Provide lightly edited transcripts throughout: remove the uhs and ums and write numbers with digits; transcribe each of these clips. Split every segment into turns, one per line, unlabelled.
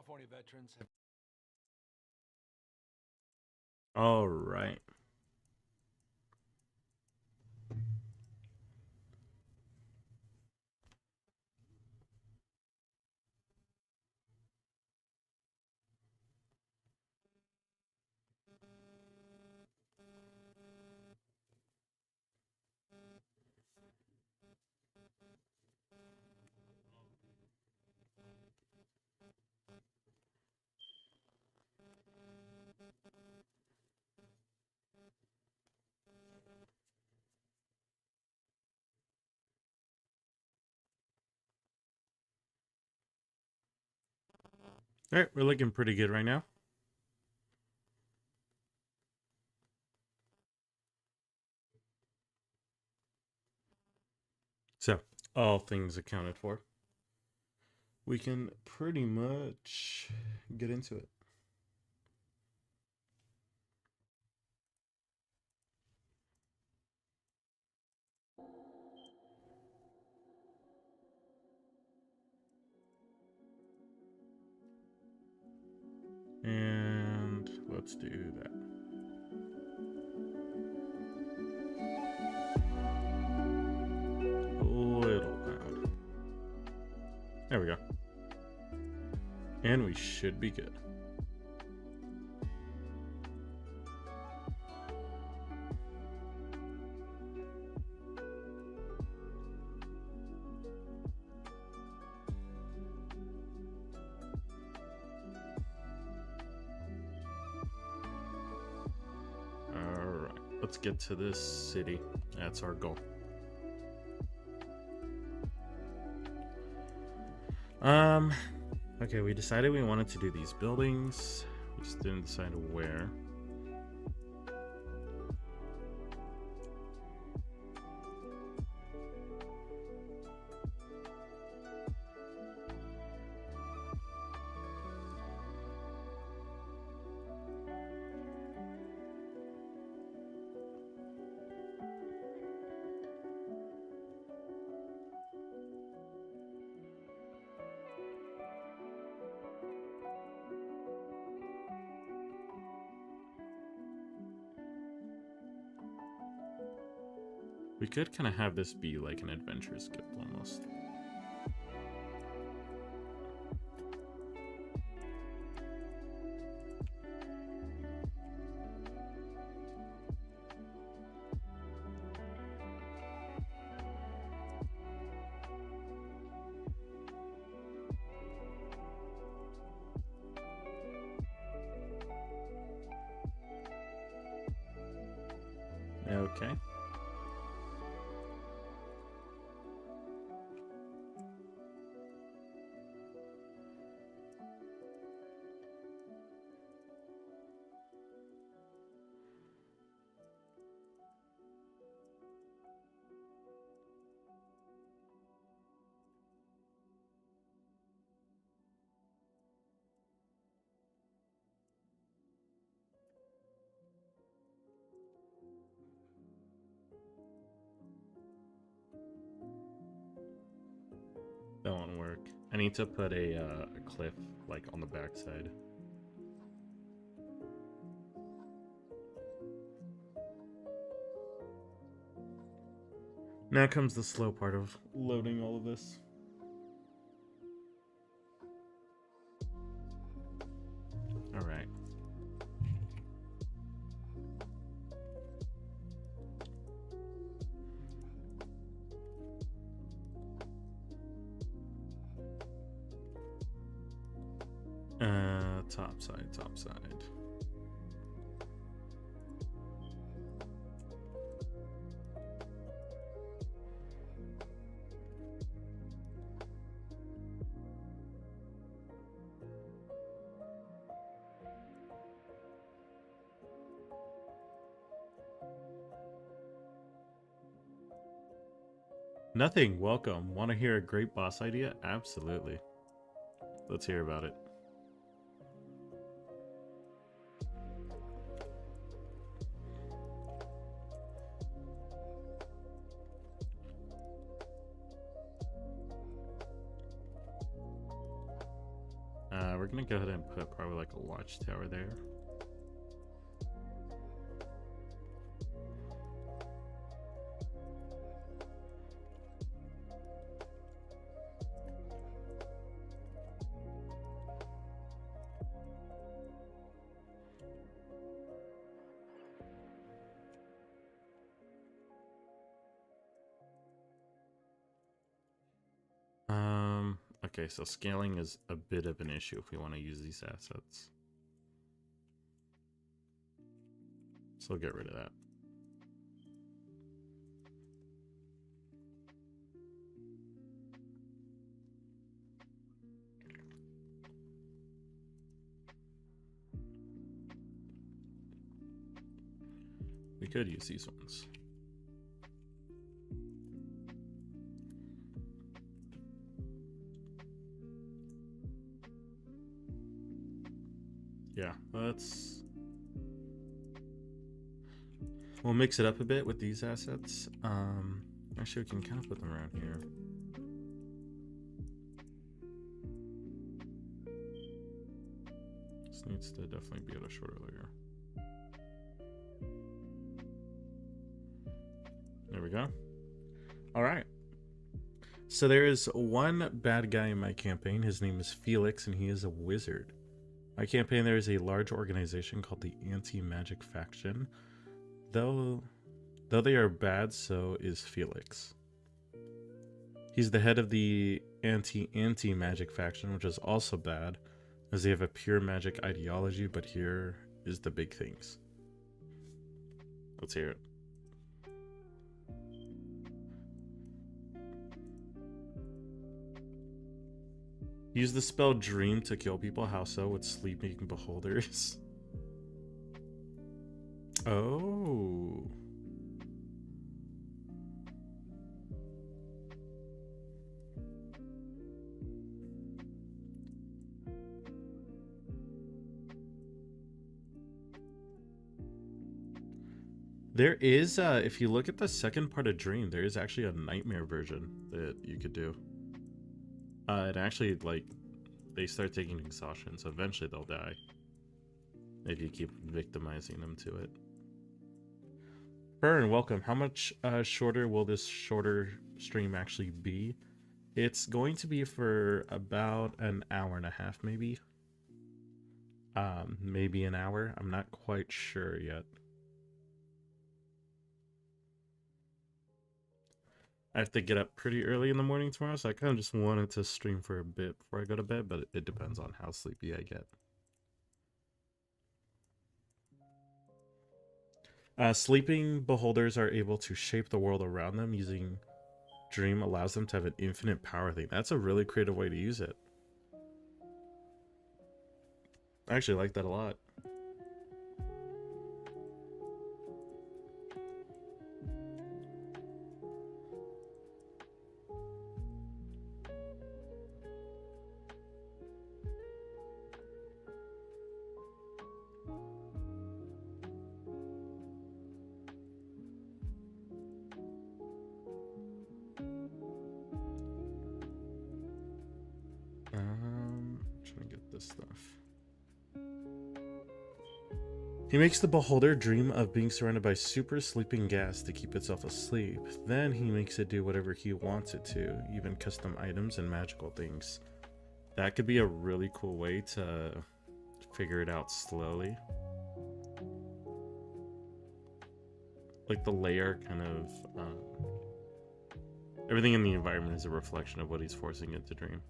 California veterans have.
All right. All right, we're looking pretty good right now. So, all things accounted for, we can pretty much get into it. And let's do that. A little loud. There we go. And we should be good. All right, let's get to this city. That's our goal. Okay, we decided we wanted to do these buildings. We just didn't decide where. We could kind of have this be like an adventurous guild almost. Okay. That won't work. I need to put a cliff like on the backside. Now comes the slow part of loading all of this. All right. Top side, top side. Nothing. Welcome. Want to hear a great boss idea? Absolutely. Let's hear about it. We're gonna go ahead and put probably like a watchtower there. Okay, so scaling is a bit of an issue if we want to use these assets. So we'll get rid of that. We could use these ones. Yeah, we'll mix it up a bit with these assets. Actually, we can kind of put them around here. This needs to definitely be at a shorter layer. There we go. All right. So there is one bad guy in my campaign. His name is Felix, and he is a wizard. My campaign, there is a large organization called the Anti-Magic Faction. Though they are bad, so is Felix. He's the head of the Anti-Magic Faction, which is also bad, as they have a pure magic ideology, but here is the big things. Let's hear it. Use the spell Dream to kill people. How so? With sleeping beholders. Oh. There is, if you look at the second part of Dream, there is actually a nightmare version that you could do. It actually, like, they start taking exhaustion, so eventually they'll die. If you keep victimizing them to it. Burn, welcome. How much shorter will this shorter stream actually be? It's going to be for about an hour and a half, maybe. Maybe an hour. I'm not quite sure yet. I have to get up pretty early in the morning tomorrow, so I kind of just wanted to stream for a bit before I go to bed, but it depends on how sleepy I get. Sleeping beholders are able to shape the world around them. Using Dream allows them to have an infinite power thing. That's a really creative way to use it. I actually like that a lot. Trying to get this stuff. He makes the beholder dream of being surrounded by super sleeping gas to keep itself asleep. Then he makes it do whatever he wants it to, even custom items and magical things. That could be a really cool way to figure it out slowly. Like the layer kind of... everything in the environment is a reflection of what he's forcing it to dream.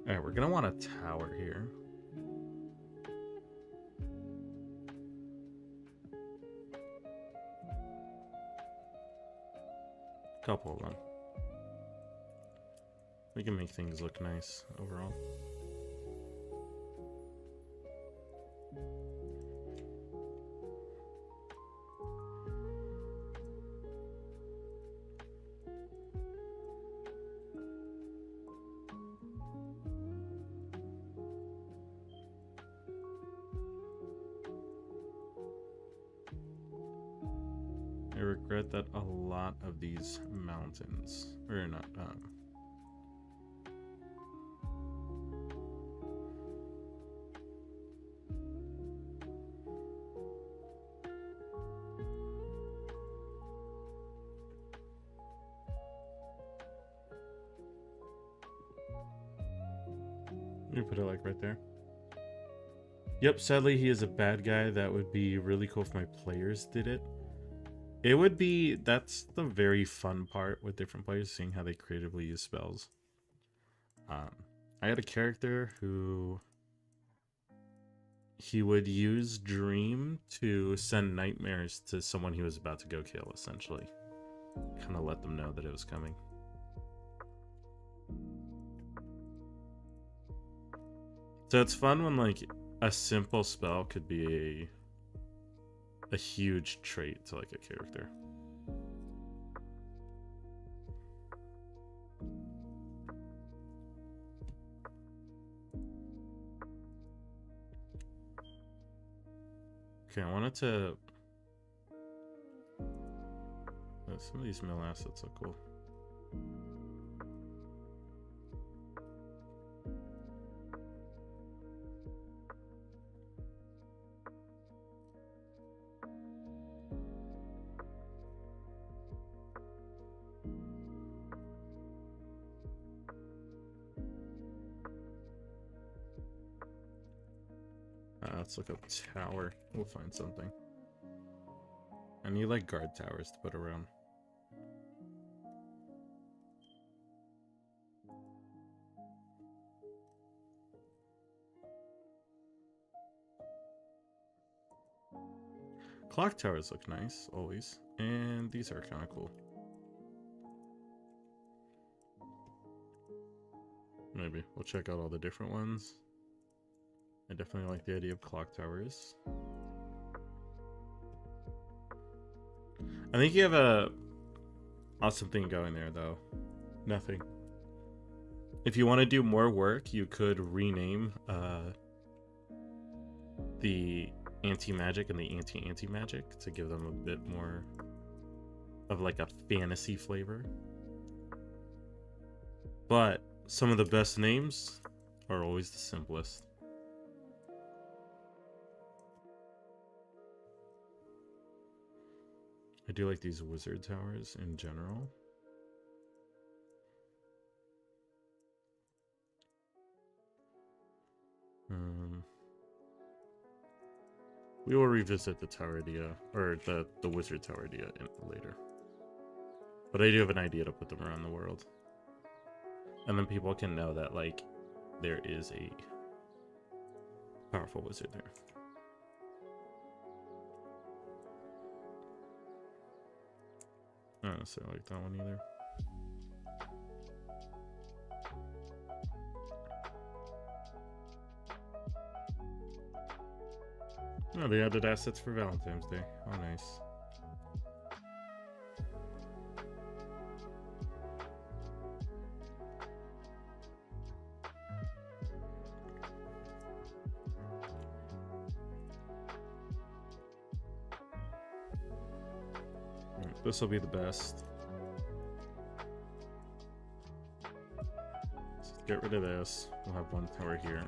Alright, we're gonna want a tower here. Couple of them. We can make things look nice overall. I regret that a lot of these mountains, or not, you put it like right there. Yep, sadly he is a bad guy. That would be really cool if my players did it. It would be, that's the very fun part with different players, seeing how they creatively use spells. I had a character who he would use Dream to send nightmares to someone he was about to go kill, essentially. Kind of let them know that it was coming. So it's fun when like a simple spell could be a huge trait to like a character. Okay, I wanted to... some of these mill assets look cool. Let's look up tower. We'll find something. I need like guard towers to put around. Clock towers look nice, always. And these are kind of cool. Maybe. We'll check out all the different ones. I definitely like the idea of clock towers. I think you have a awesome thing going there, though. Nothing. If you want to do more work, you could rename the anti-magic and the anti-anti-magic to give them a bit more of like a fantasy flavor. But some of the best names are always the simplest. I do like these wizard towers in general. We will revisit the tower idea, or the wizard tower idea later. But I do have an idea to put them around the world. And then people can know that, like, there is a powerful wizard there. I don't necessarily like that one either. Oh, they added assets for Valentine's Day. Oh, nice. This will be the best. Let's get rid of this. We'll have one tower here.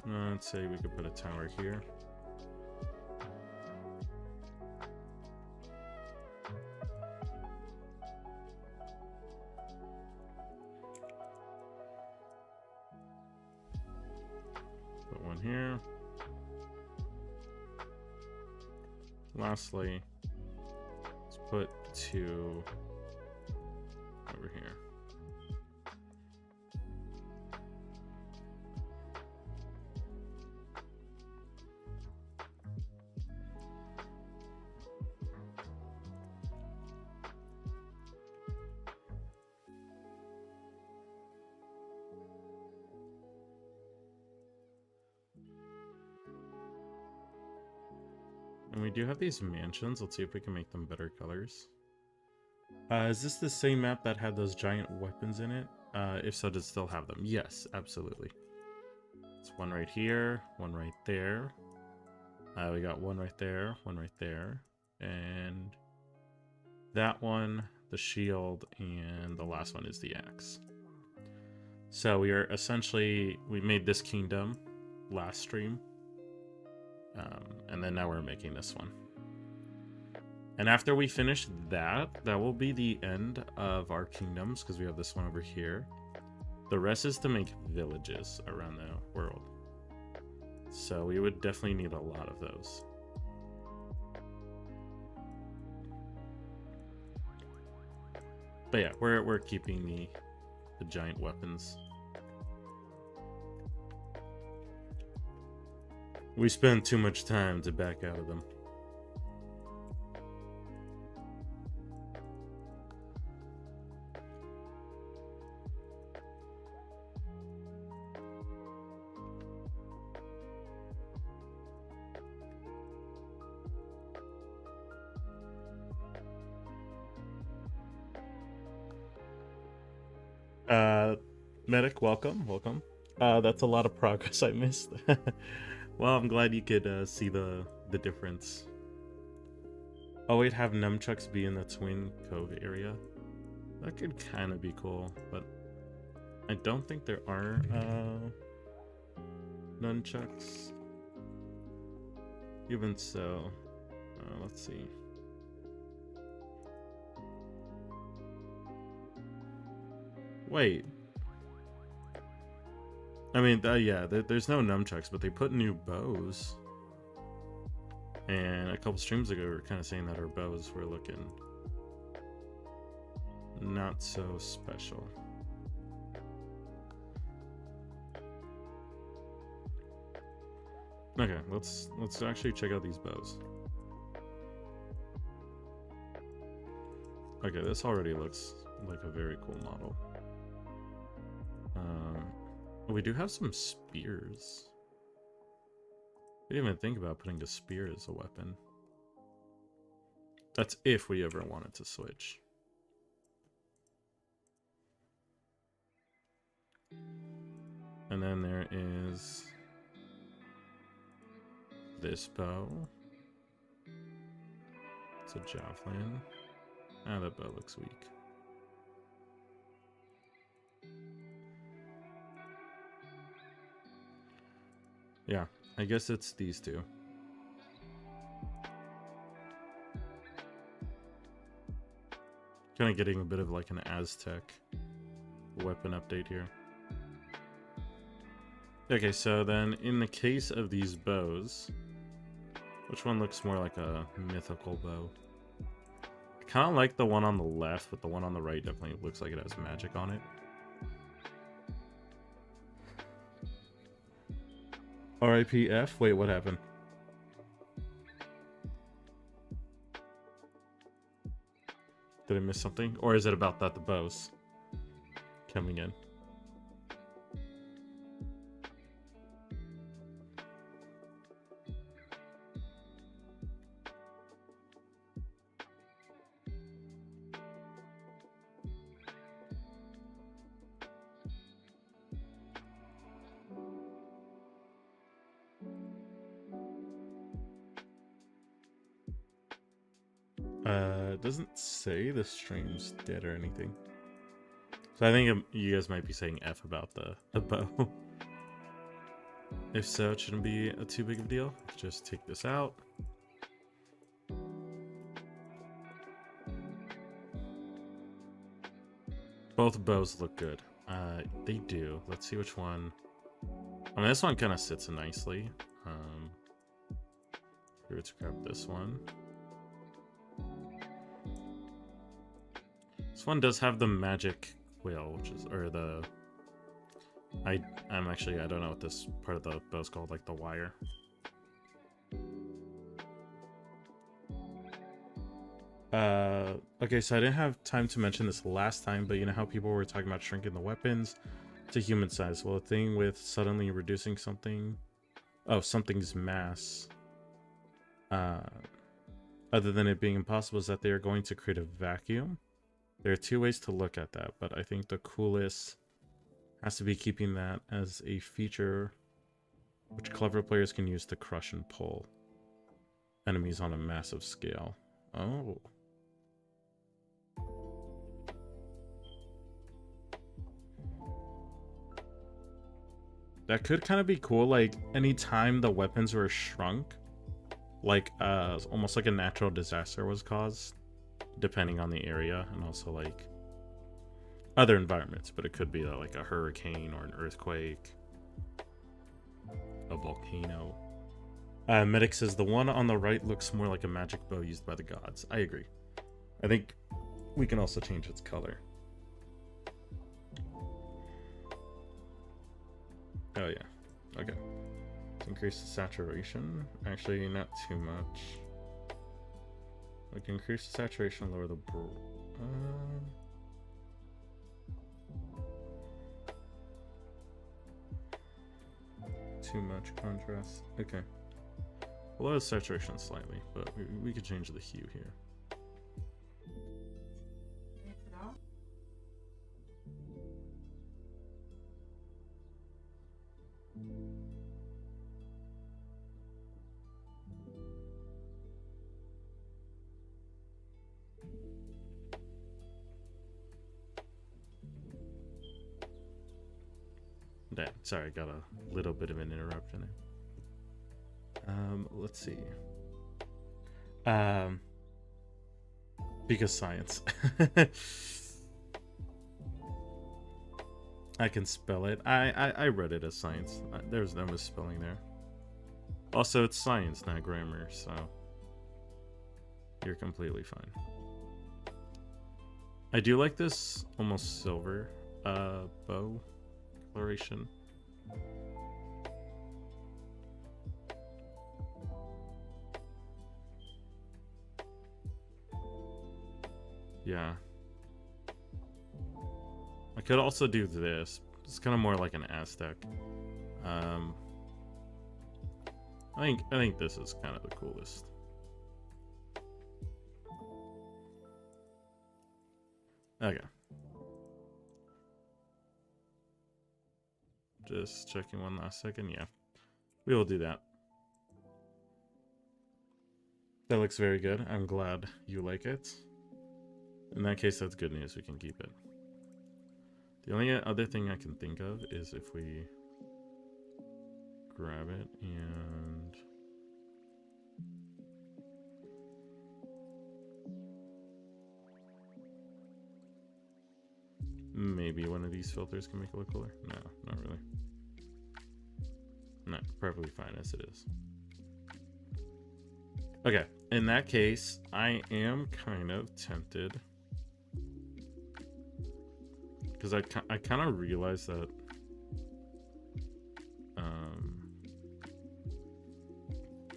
Let's say we could put a tower here. Put one here. Lastly, let's put two over here. And we do have these mansions. Let's see if we can make them better colors. Is this the same map that had those giant weapons in it? If so, does it still have them? Yes, absolutely. It's one right here, one right there. We got one right there, and that one, the shield, and the last one is the axe. So we made this kingdom last stream, and then now we're making this one. And after we finish that will be the end of our kingdoms, because we have this one over here. The rest is to make villages around the world. So we would definitely need a lot of those. But yeah, we're keeping the giant weapons. We spend too much time to back out of them. Medic, welcome. That's a lot of progress I missed. Well, I'm glad you could see the difference. Oh wait, have nunchucks be in the Twin Cove area? That could kind of be cool, but I don't think there are nunchucks. Even so, let's see. Wait. I mean, yeah, there's no nunchucks, but they put new bows. And a couple streams ago, we were kind of saying that our bows were looking not so special. Okay, let's actually check out these bows. Okay, this already looks like a very cool model. We do have some spears. I didn't even think about putting a spear as a weapon. That's if we ever wanted to switch. And then there is this bow. It's a javelin. Ah, that bow looks weak. Yeah, I guess it's these two. Kind of getting a bit of like an Aztec weapon update here. Okay, so then in the case of these bows, which one looks more like a mythical bow? I kind of like the one on the left, but the one on the right definitely looks like it has magic on it. RIP F? Wait, what happened? Did I miss something? Or is it about that the bows coming in? It doesn't say the stream's dead or anything. So I think you guys might be saying F about the bow. If so, it shouldn't be too big of a deal. Just take this out. Both bows look good. They do. Let's see which one. I mean, this one kind of sits nicely. Let's grab this one. This one does have the magic quill, which is, or the, I don't know what this part of the bow is called, like the wire. Okay, so I didn't have time to mention this last time, but you know how people were talking about shrinking the weapons to human size? Well, the thing with suddenly reducing something's mass, other than it being impossible, is that they are going to create a vacuum. There are two ways to look at that, but I think the coolest has to be keeping that as a feature which clever players can use to crush and pull. enemies on a massive scale. Oh. That could kind of be cool, like anytime the weapons were shrunk, like almost like a natural disaster was caused, depending on the area, and also like other environments, but it could be like a hurricane or an earthquake, a volcano. Medic says the one on the right looks more like a magic bow used by the gods. I agree. I think we can also change its color. Oh yeah, okay. Let's increase the saturation. Actually, not too much. We can increase the saturation, lower the too much contrast. Okay. We'll lower the saturation slightly, but we could change the hue here. Damn, sorry, I got a little bit of an interruption there. Let's see. Because science. I can spell it. I read it as science. There's no misspelling there. Also, it's science, not grammar, so you're completely fine. I do like this almost silver bow coloration. Yeah. I could also do this. It's kind of more like an Aztec. I think this is kind of the coolest. Okay. Just checking one last second. Yeah, we will do that. That looks very good. I'm glad you like it. In that case, that's good news. We can keep it. The only other thing I can think of is if we grab it and maybe one of these filters can make it look cooler. No, not really. No, perfectly fine as it is. Okay, in that case, I am kind of tempted because I kind of realized that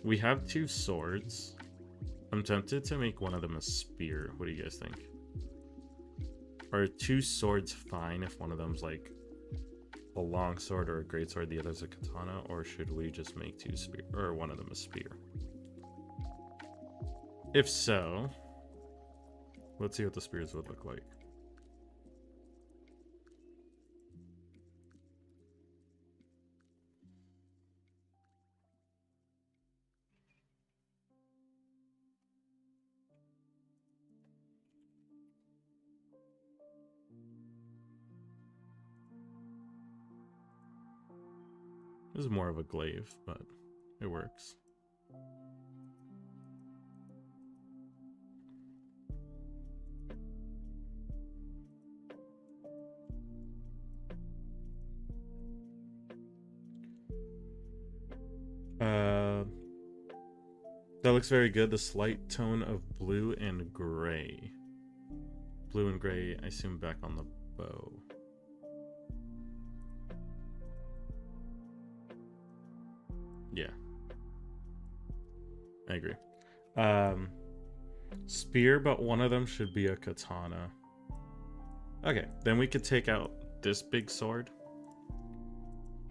we have two swords. I'm tempted to make one of them a spear. What do you guys think? Are two swords fine if one of them's like a long sword or a great sword, the other's a katana, or should we just make two spear or one of them a spear? If so, let's see what the spears would look like. This is more of a glaive, but it works. That looks very good. The slight tone of blue and gray. Blue and gray, I assume, back on the bow. Yeah. I agree. Spear, but one of them should be a katana. Okay, then we could take out this big sword.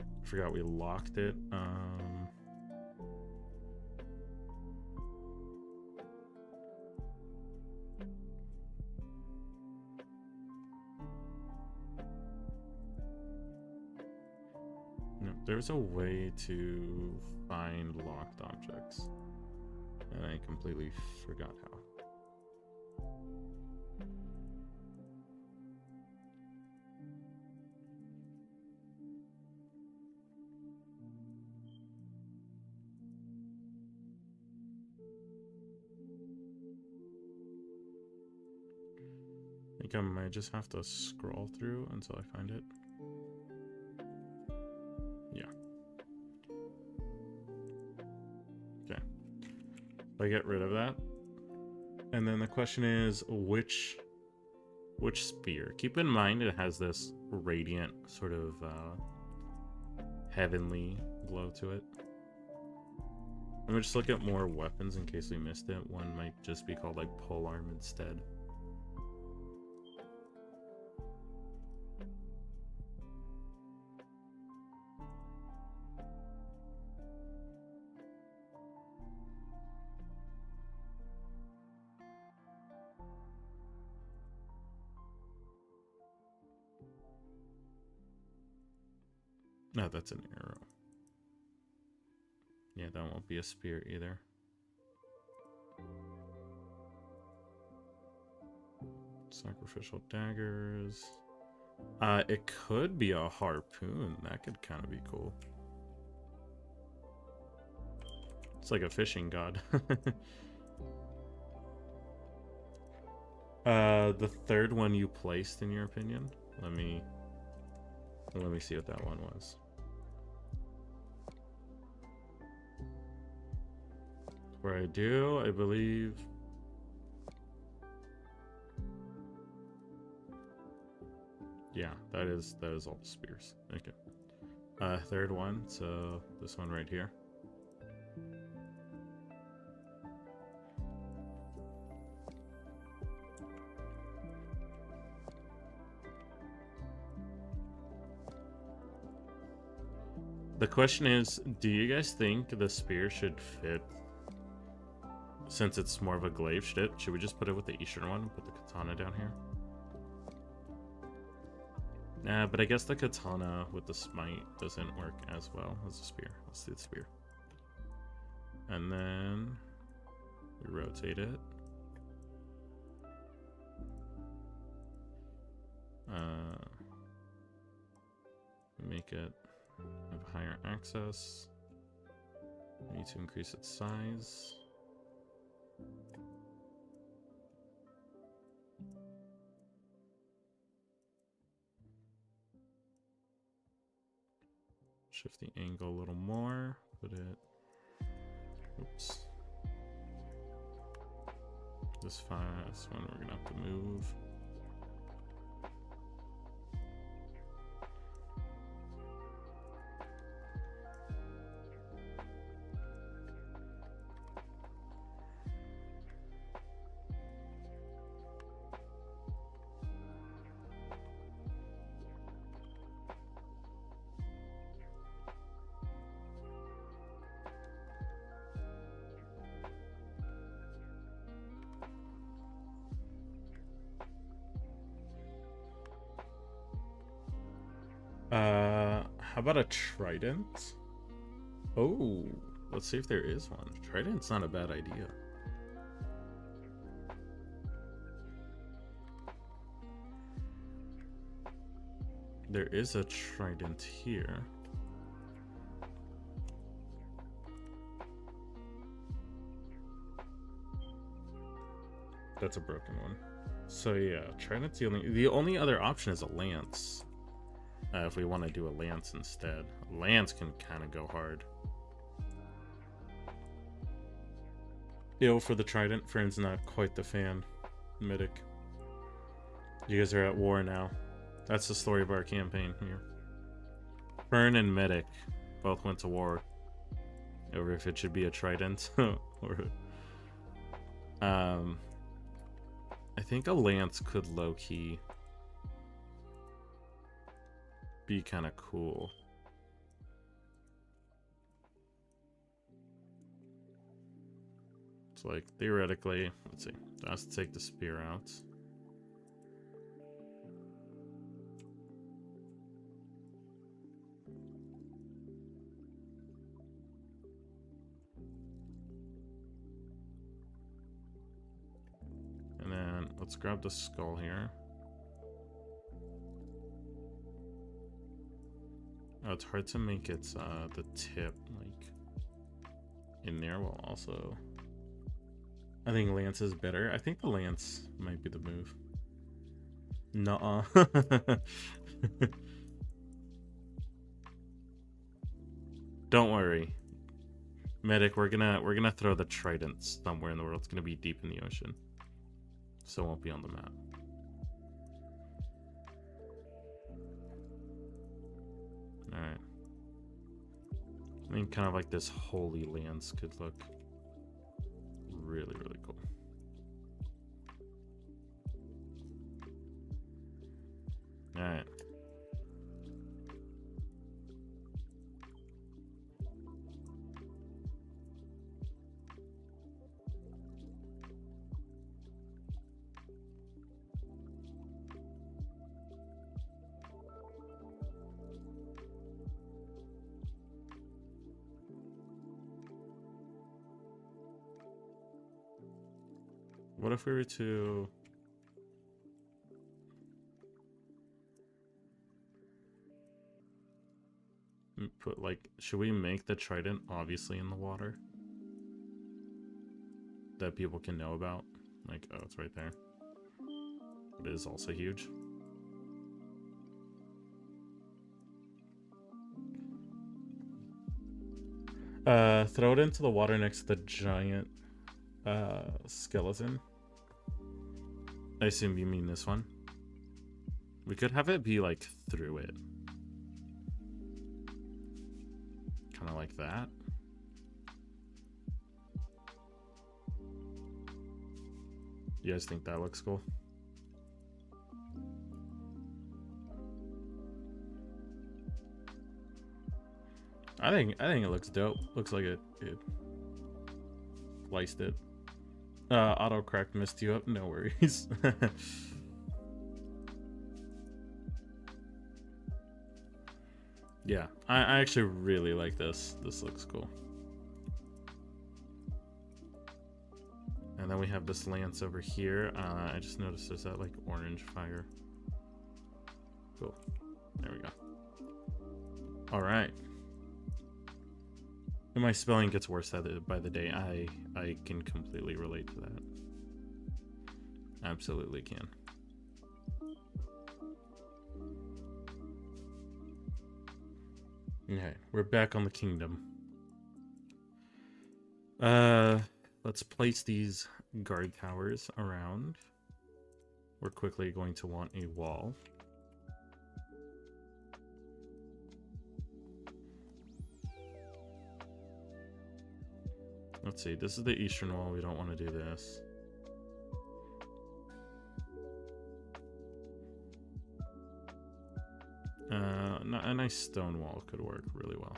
I forgot we locked it. No, there's a way to find locked objects. And I completely forgot how. I think I might just have to scroll through until I find it. Yeah. Okay. I get rid of that. And then the question is, which spear? Keep in mind it has this radiant sort of heavenly glow to it. Let me just look at more weapons in case we missed it. One might just be called like polearm instead. No, that's an arrow. Yeah, that won't be a spear either. Sacrificial daggers. It could be a harpoon. That could kind of be cool. It's like a fishing god. The third one you placed, in your opinion? Let me see what that one was. Where I do, I believe. Yeah, that is all the spears. Okay. Third one, so this one right here. The question is, do you guys think the spear should fit? Since it's more of a glaive, should we just put it with the eastern one and put the katana down here? Nah, but I guess the katana with the smite doesn't work as well as the spear. Let's do the spear. And then we rotate it. Make it have higher access. We need to increase its size. Shift the angle a little more. Put it. Oops. This fast one we're gonna have to move. How about a trident? Oh, let's see if there is one. Trident's not a bad idea. There is a trident here. That's a broken one. So yeah, trident's the only other option is a lance. If we want to do a lance instead. A lance can kind of go hard. Yo, for the trident, Fern's not quite the fan. Mythic. You guys are at war now. That's the story of our campaign here. Fern and Medic both went to war over if it should be a trident or I think a lance could low-key be kind of cool. It's like theoretically, let's see, let's take the spear out. let's grab the skull here. Oh, it's hard to make its the tip like in there while also. I think lance is better. I think the lance might be the move. Nuh-uh. Don't worry, medic. We're gonna throw the trident somewhere in the world. It's gonna be deep in the ocean, so it won't be on the map. All right. I mean, kind of like this holy lance could look really, really cool. All right. What if we were to put like, should we make the trident obviously in the water that people can know about? Like, oh, it's right there. It is also huge. Throw it into the water next to the giant skeleton. I assume you mean this one. We could have it be like through it. Kind of like that. You guys think that looks cool? I think it looks dope. Looks like it sliced it. Auto crack messed you up. No worries. Yeah, I actually really like this. This looks cool. And then we have this lance over here. I just noticed there's that like orange fire. Cool. There we go. All right. And my spelling gets worse by the day. I can completely relate to that. Absolutely can. Okay, we're back on the kingdom. Let's place these guard towers around. We're quickly going to want a wall. Let's see, this is the eastern wall. We don't want to do this. A nice stone wall could work really well.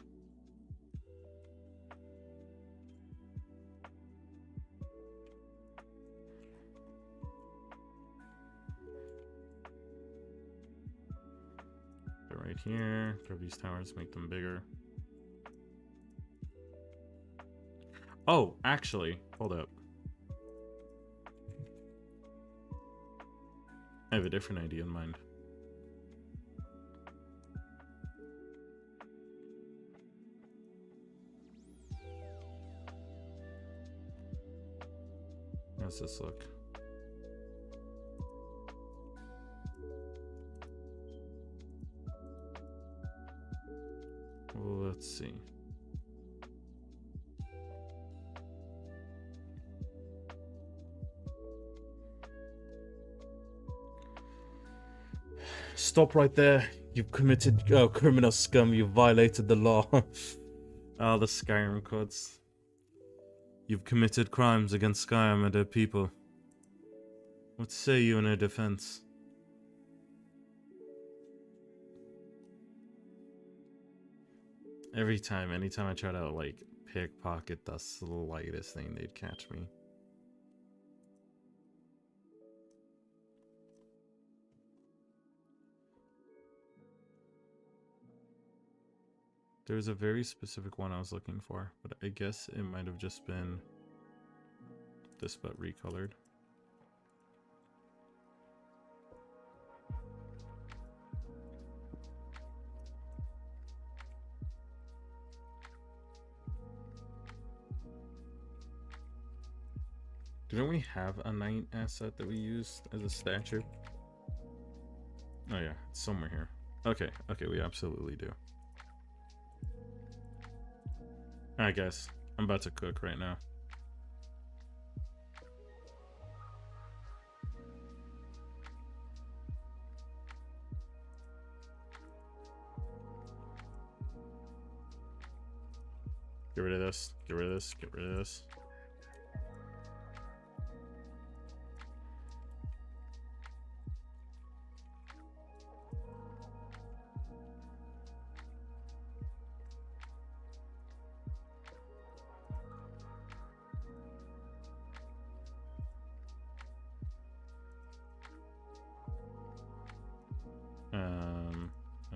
They're right here. Throw these towers, make them bigger. Oh, actually, hold up. I have a different idea in mind. How's this look? Well, let's see. Stop right there. You've committed criminal scum. You violated the law. Oh, the Skyrim codes. You've committed crimes against Skyrim and her people. What say you in her defense? Anytime I try to like pickpocket, that's the lightest thing they'd catch me. There's a very specific one I was looking for, but I guess it might have just been this but recolored. Didn't we have a knight asset that we used as a statue? Oh yeah, it's somewhere here. Okay, okay, we absolutely do. Alright guys, I'm about to cook right now. Get rid of this, get rid of this, get rid of this.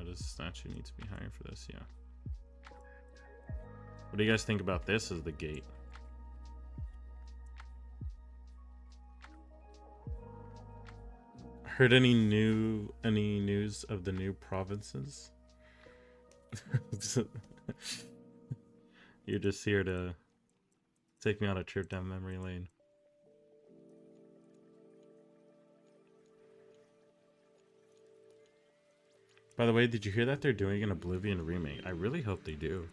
Does the statue need to be higher for this? Yeah. What do you guys think about this as the gate? Heard any news of the new provinces? You're just here to take me on a trip down memory lane. By the way, did you hear that they're doing an Oblivion remake? I really hope they do.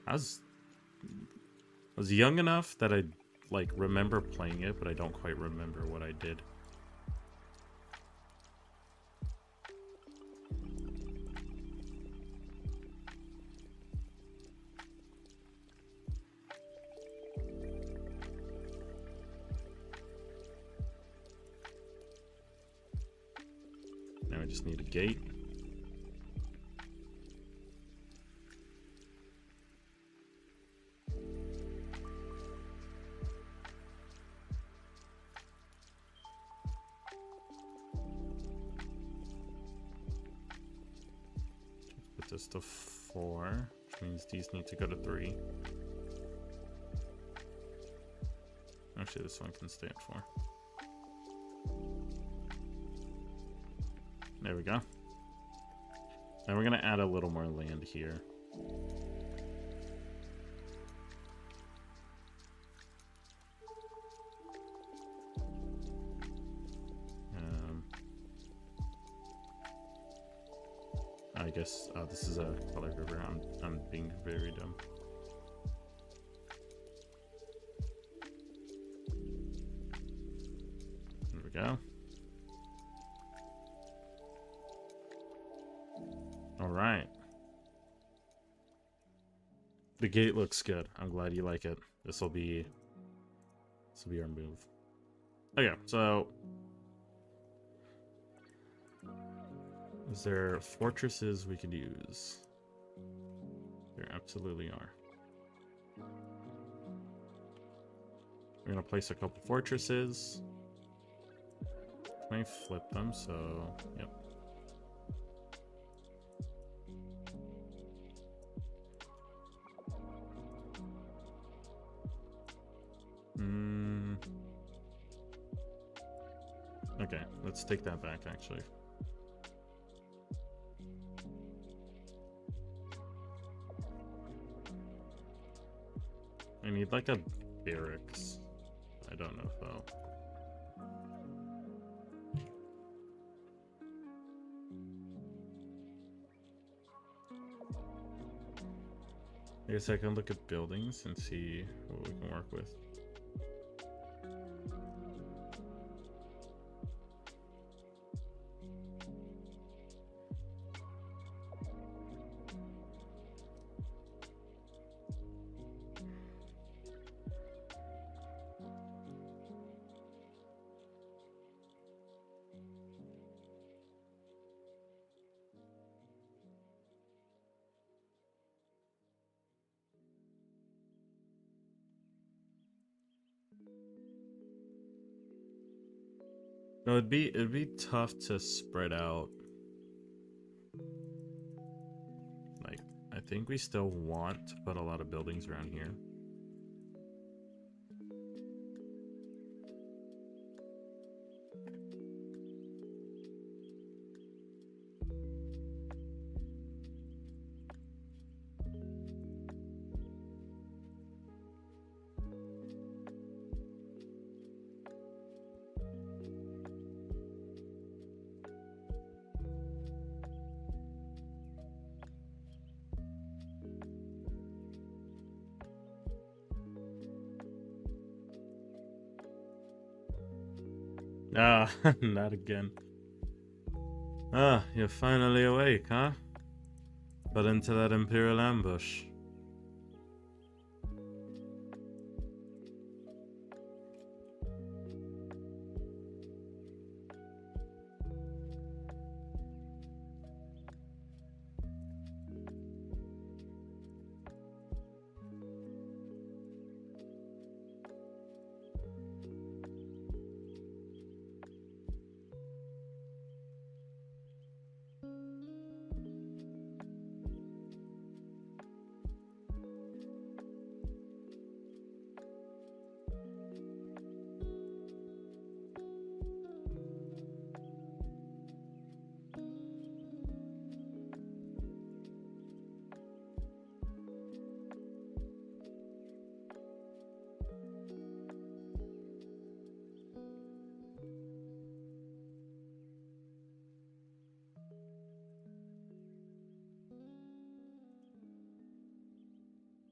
I was young enough that I like remember playing it, but I don't quite remember what I did. Now I just need a gate. This to 4, which means these need to go to 3. Actually, this one can stay at 4. There we go. Now we're gonna add a little more land here. I guess this is a colored river. I'm being very dumb. There we go. All right. The gate looks good. I'm glad you like it. This will be our move. Okay, so is there fortresses we could use? There absolutely are. We're gonna place a couple fortresses. Can I flip them? So, yep. Okay, let's take that back actually. I need like a barracks. I don't know though. I guess I can look at buildings and see what we can work with. No, it'd be tough to spread out. Like, I think we still want to put a lot of buildings around here. Ah, not again. Ah, you're finally awake, huh? But into that Imperial ambush.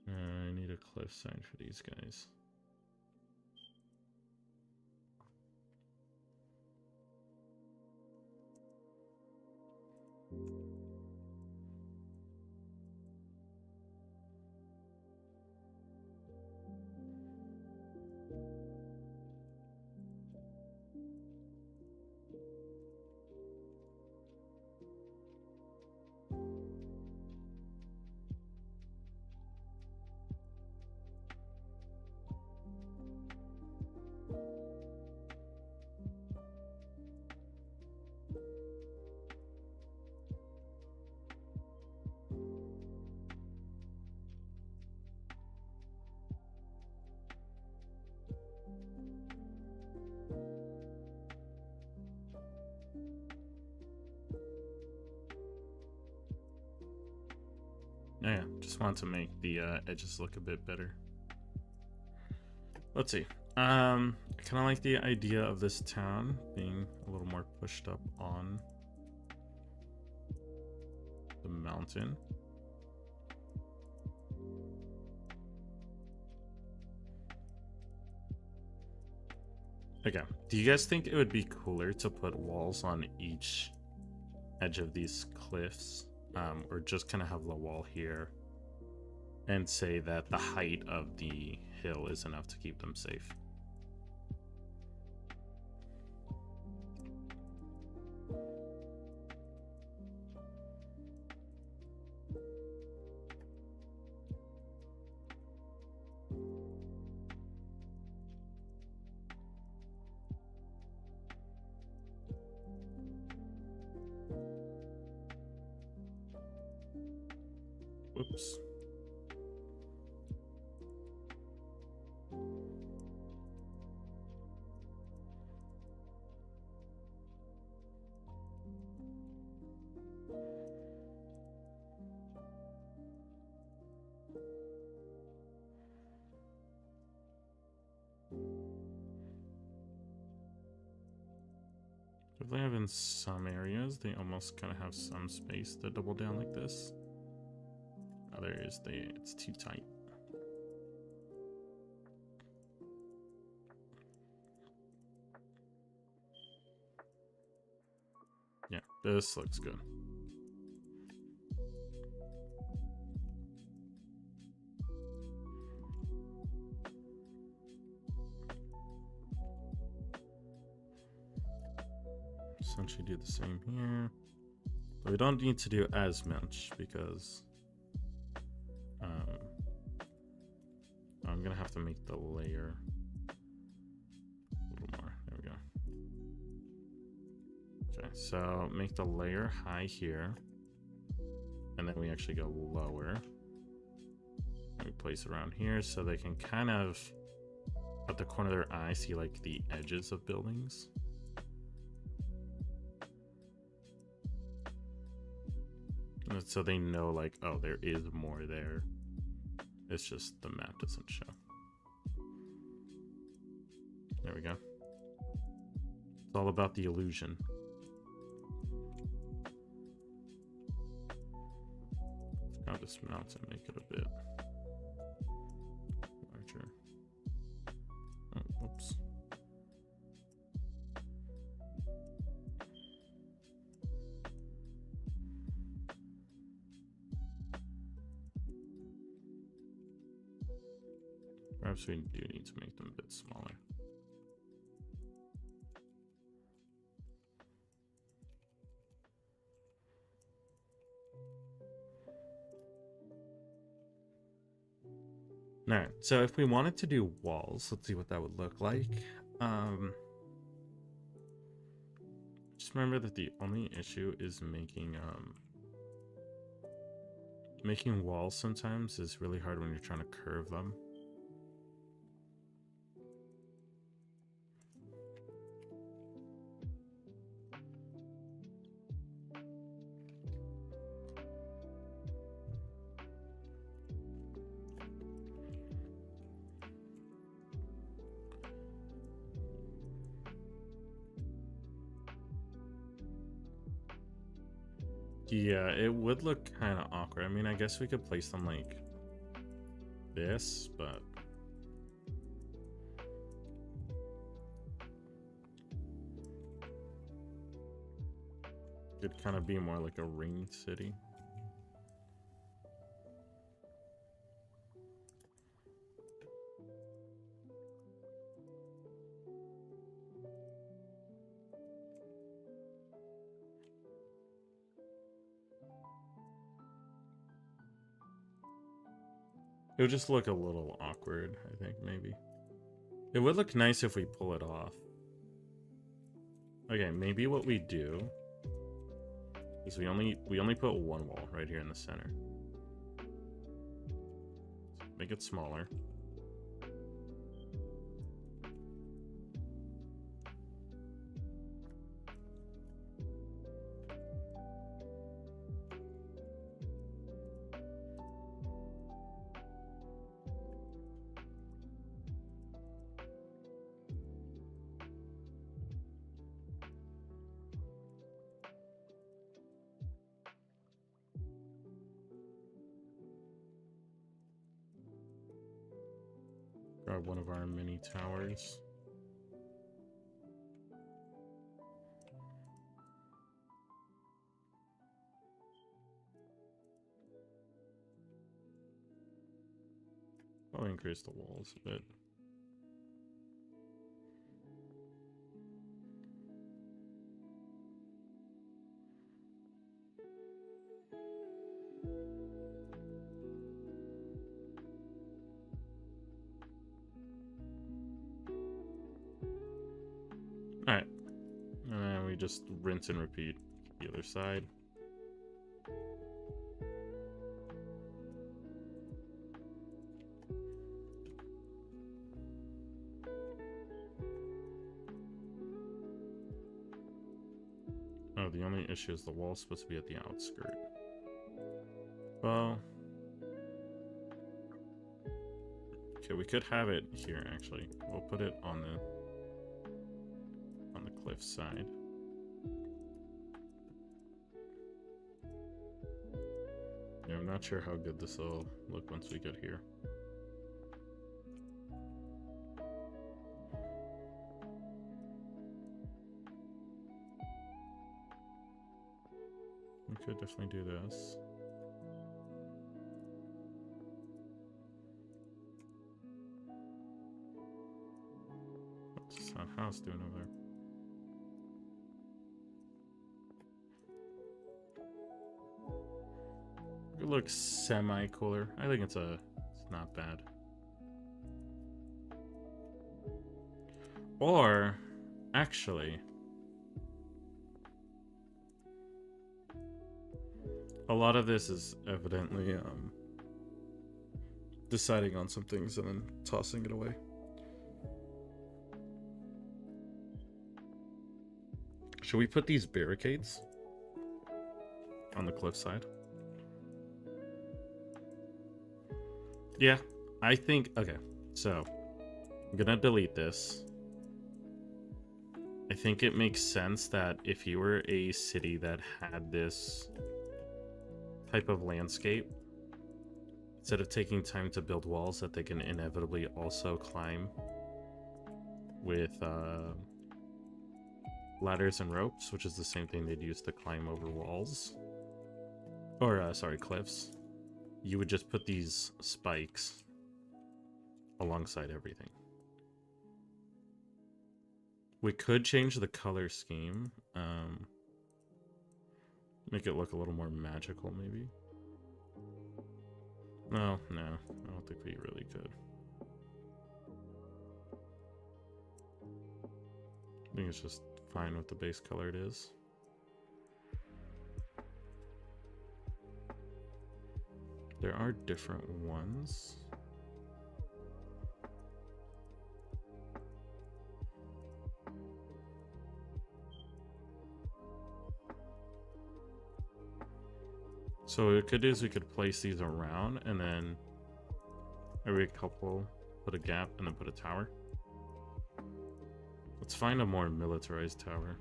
I need a cliff sign for these guys. Yeah, just want to make the edges look a bit better. Let's see. I kind of like the idea of this town being a little more pushed up on the mountain. Okay, do you guys think it would be cooler to put walls on each edge of these cliffs? Or just kind of have the wall here and say that the height of the hill is enough to keep them safe? Whoops. If they have in some areas, they almost kind of have some space to double down like this. Others, it's too tight. Yeah, this looks good. Essentially do the same here. But we don't need to do as much because I'm gonna have to make the layer a little more. There we go. Okay, so make the layer high here, and then we actually go lower. And we place it around here so they can kind of, at the corner of their eye, see like the edges of buildings. And so they know like, oh, there is more there. It's just the map doesn't show. There we go. It's all about the illusion. I'll dismount and make it a bit larger. Oh, whoops. Perhaps we do need to make them a bit smaller. Alright, so if we wanted to do walls, let's see what that would look like. Just remember that the only issue is making walls sometimes is really hard when you're trying to curve them. Yeah, it would look kind of awkward. I mean, I guess we could place them like this, but it'd kind of be more like a ringed city. It would just look a little awkward, I think, maybe. It would look nice if we pull it off. Okay, maybe what we do is we only put one wall right here in the center. Make it smaller. Grab one of our mini towers. I'll increase the walls a bit. Alright. And then we just rinse and repeat the other side. Oh, the only issue is the wall's supposed to be at the outskirt. Well... okay, we could have it here, actually. We'll put it on the cliff side. Yeah, I'm not sure how good this will look once we get here. We could definitely do this. What's that house doing over there? It looks semi-cooler. I think it's not bad. Or, actually, a lot of this is evidently deciding on some things and then tossing it away. Should we put these barricades on the cliffside? Yeah, I think, okay, so I'm gonna delete this. I think it makes sense that if you were a city that had this type of landscape, instead of taking time to build walls that they can inevitably also climb with ladders and ropes, which is the same thing they'd use to climb over walls, or sorry, cliffs, you would just put these spikes alongside everything. We could change the color scheme. Make it look a little more magical, maybe. No, I don't think we really could. I think it's just fine with the base color it is. There are different ones. So what we could do is we could place these around and then every couple put a gap and then put a tower. Let's find a more militarized tower.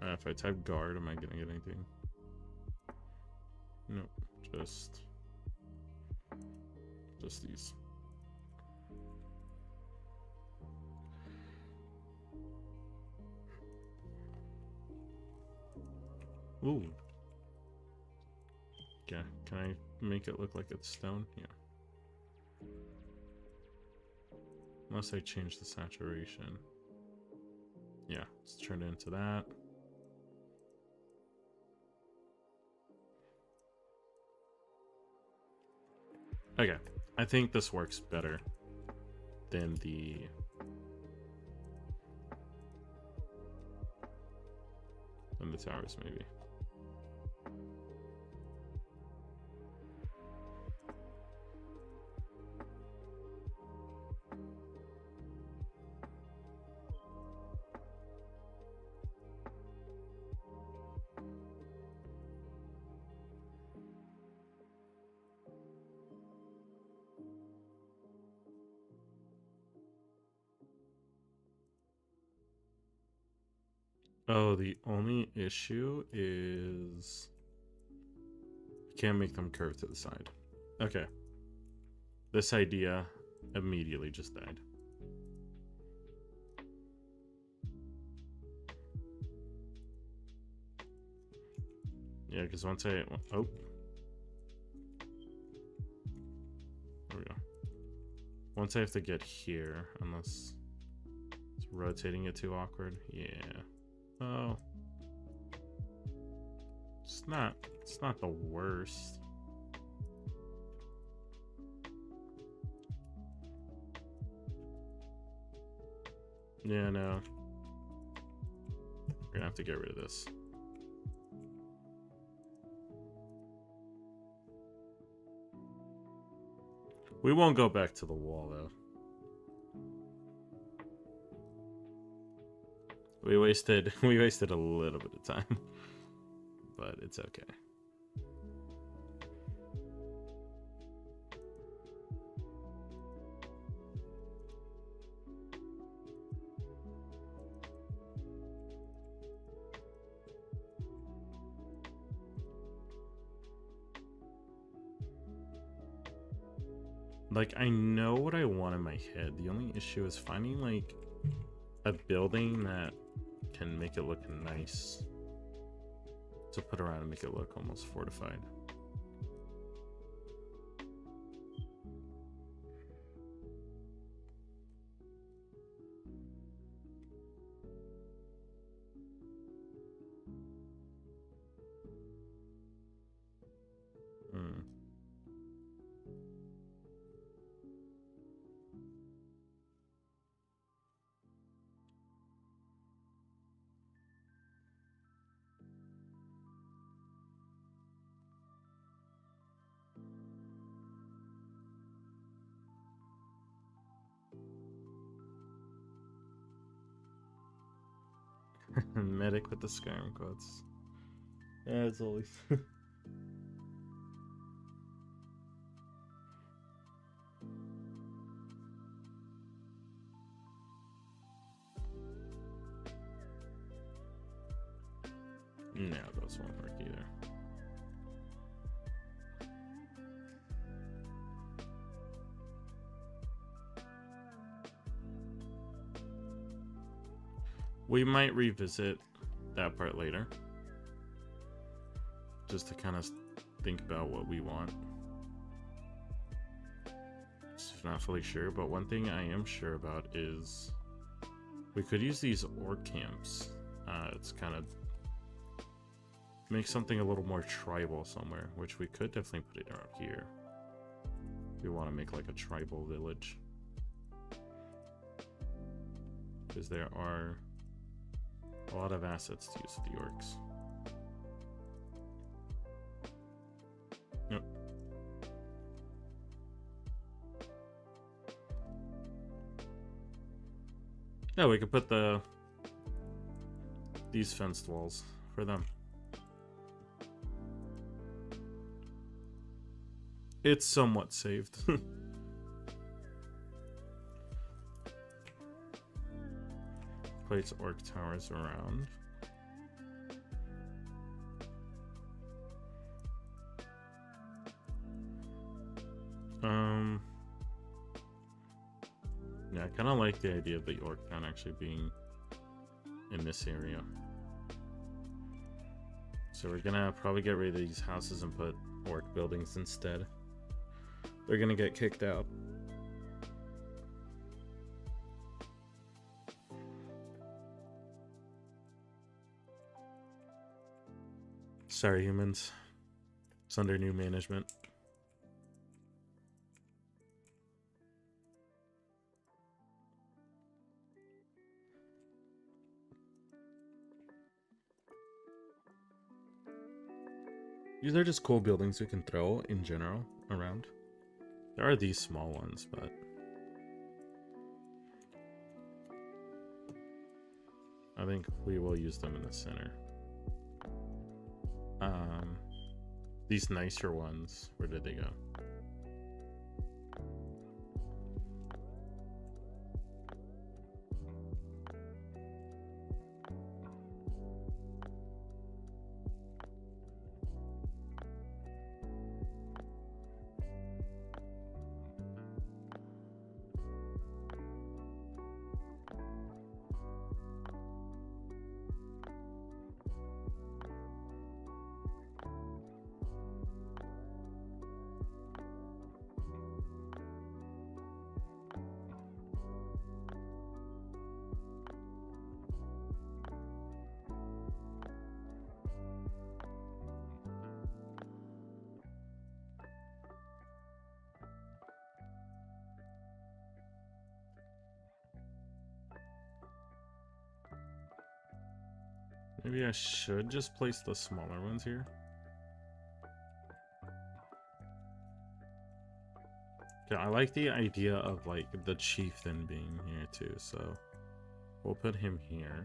If I type guard, am I gonna get anything? Nope, just these. Ooh. Yeah, can I make it look like it's stone? Yeah. Unless I change the saturation. Yeah, let's turn it into that. Okay, I think this works better than the towers, maybe. Oh, the only issue is I can't make them curve to the side. Okay. This idea immediately just died. Yeah, because once I... Oh. There we go. Once I have to get here, unless it's rotating it too awkward. Yeah. Oh. It's not the worst. Yeah, no. We're gonna have to get rid of this. We won't go back to the wall, though. We wasted a little bit of time, but it's okay. Like, I know what I want in my head. The only issue is finding, like, a building that can make it look nice to put around and make it look almost fortified. Medic with the Skyrim quotes. Yeah, it's always. No, those won't work either. We might revisit that part later, just to kind of think about what we want. not fully sure, but one thing I am sure about is we could use these orc camps. It's kind of make something a little more tribal somewhere, which we could definitely put it around here. We want to make like a tribal village. Because there are a lot of assets to use with the orcs. Yep. Yeah, we could put these fenced walls for them. It's somewhat saved. Place orc towers around. Yeah, I kind of like the idea of the orc town actually being in this area. So we're gonna probably get rid of these houses and put orc buildings instead. They're gonna get kicked out. Sorry, humans. It's under new management. These are just cool buildings we can throw in general around. There are these small ones, but I think we will use them in the center. These nicer ones, where did they go? Maybe I should just place the smaller ones here. Okay, I like the idea of like the chieftain being here too, so we'll put him here.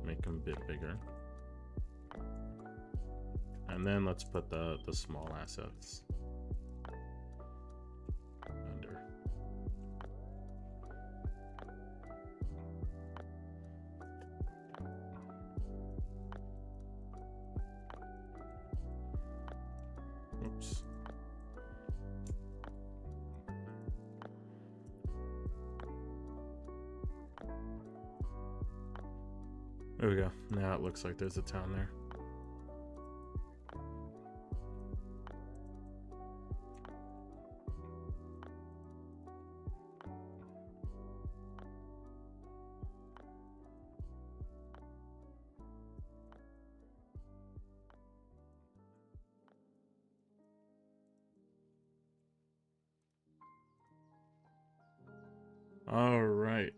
Make him a bit bigger. And then let's put the small assets under. Oops. There we go. Now it looks like there's a town there. All right.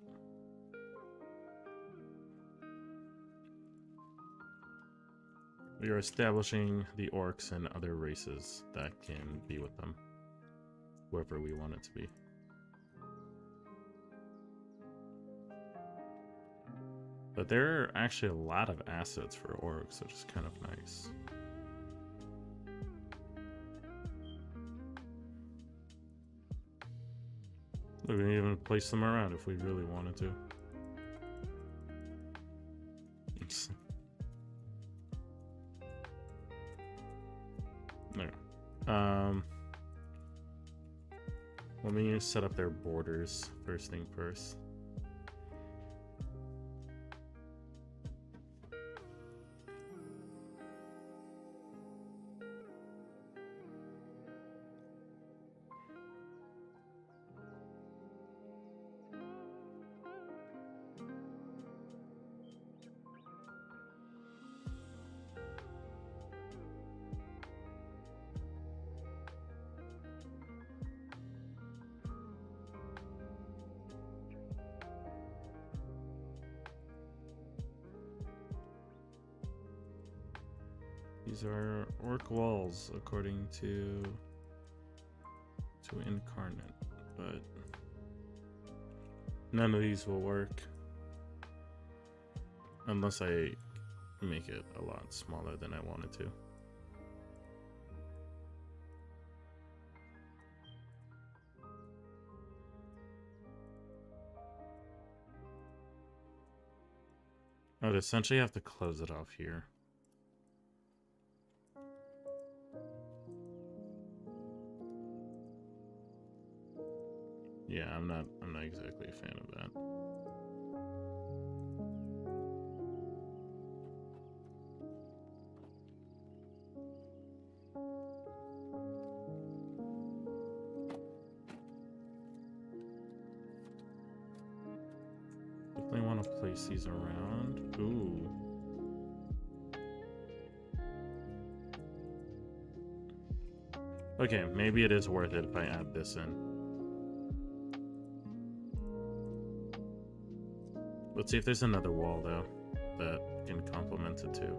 We are establishing the orcs and other races that can be with them, whoever we want it to be. But there are actually a lot of assets for orcs, which is kind of nice. We can even place them around if we really wanted to. There. Let me set up their borders first thing first. These are orc walls, according to Incarnate, but none of these will work unless I make it a lot smaller than I wanted to. I would essentially have to close it off here. Yeah, I'm not exactly a fan of that. Definitely want to place these around. Ooh. Okay, maybe it is worth it if I add this in. Let's see if there's another wall, though, that can complement it too.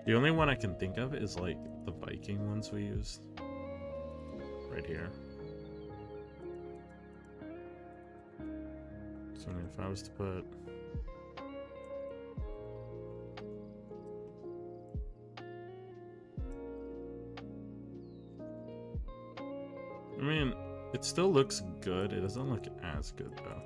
The only one I can think of is, like, the Viking ones we used. Right here. So, I mean, if I was to put... I mean, it still looks good. It doesn't look as good, though.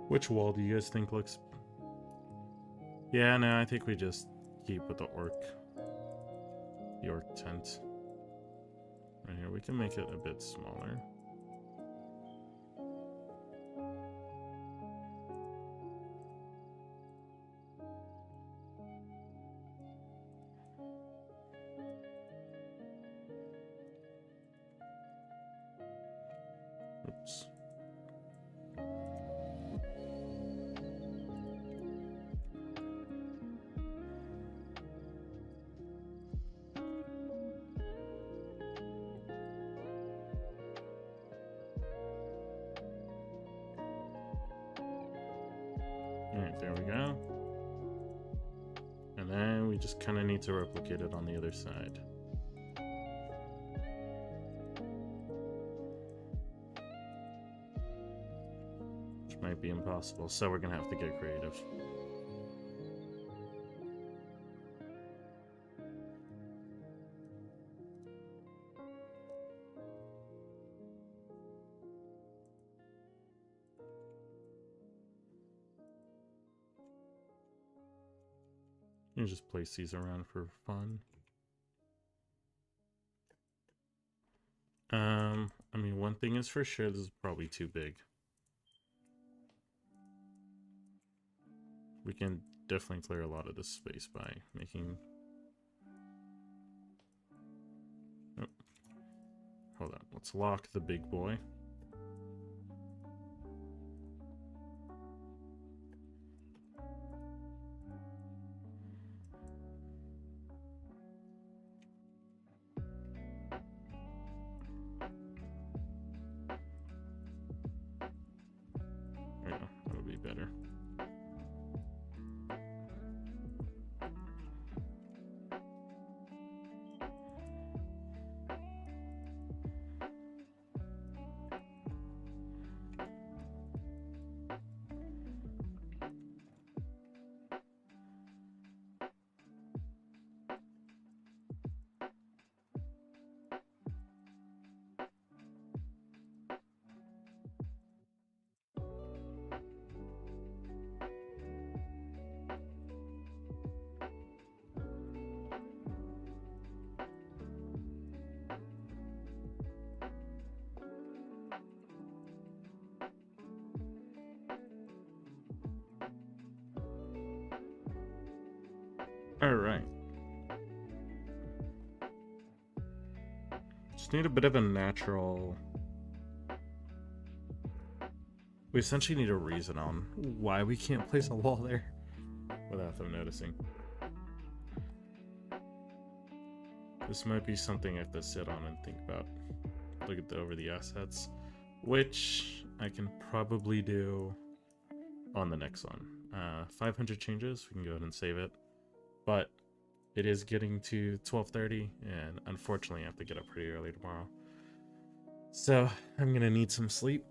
Which wall do you guys think looks... Yeah, no, I think we just keep with the orc tent. Right here, we can make it a bit smaller. Oops. Alright, there we go. And then we just kind of need to replicate it on the other side. Which might be impossible, so we're gonna have to get creative. You just place these around for fun. I mean, one thing is for sure, this is probably too big. We can definitely clear a lot of this space by making... Oh. Hold on, let's lock the big boy. There we go, that'll be better. Alright. Just need a bit of a natural We essentially need a reason on why we can't place a wall there without them noticing. This might be something I have to sit on and think about. Look at over the assets, which I can probably do on the next one. 500 changes, we can go ahead and save it. But it is getting to 12:30, and unfortunately I have to get up pretty early tomorrow. So I'm gonna need some sleep.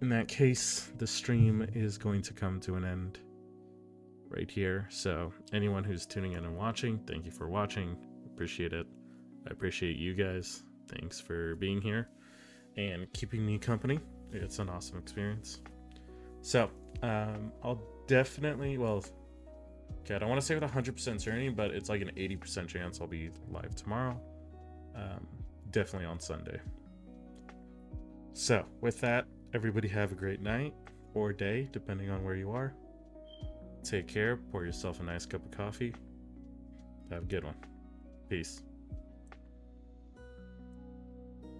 In that case, the stream is going to come to an end right here. So anyone who's tuning in and watching, thank you for watching. Appreciate it. I appreciate you guys. Thanks for being here and keeping me company. It's an awesome experience. So I'll definitely, well, okay, I don't want to say with 100% certainty, but it's like an 80% chance I'll be live tomorrow. Definitely on Sunday. So with that, everybody have a great night or day, depending on where you are. Take care. Pour yourself a nice cup of coffee. Have a good one. Peace.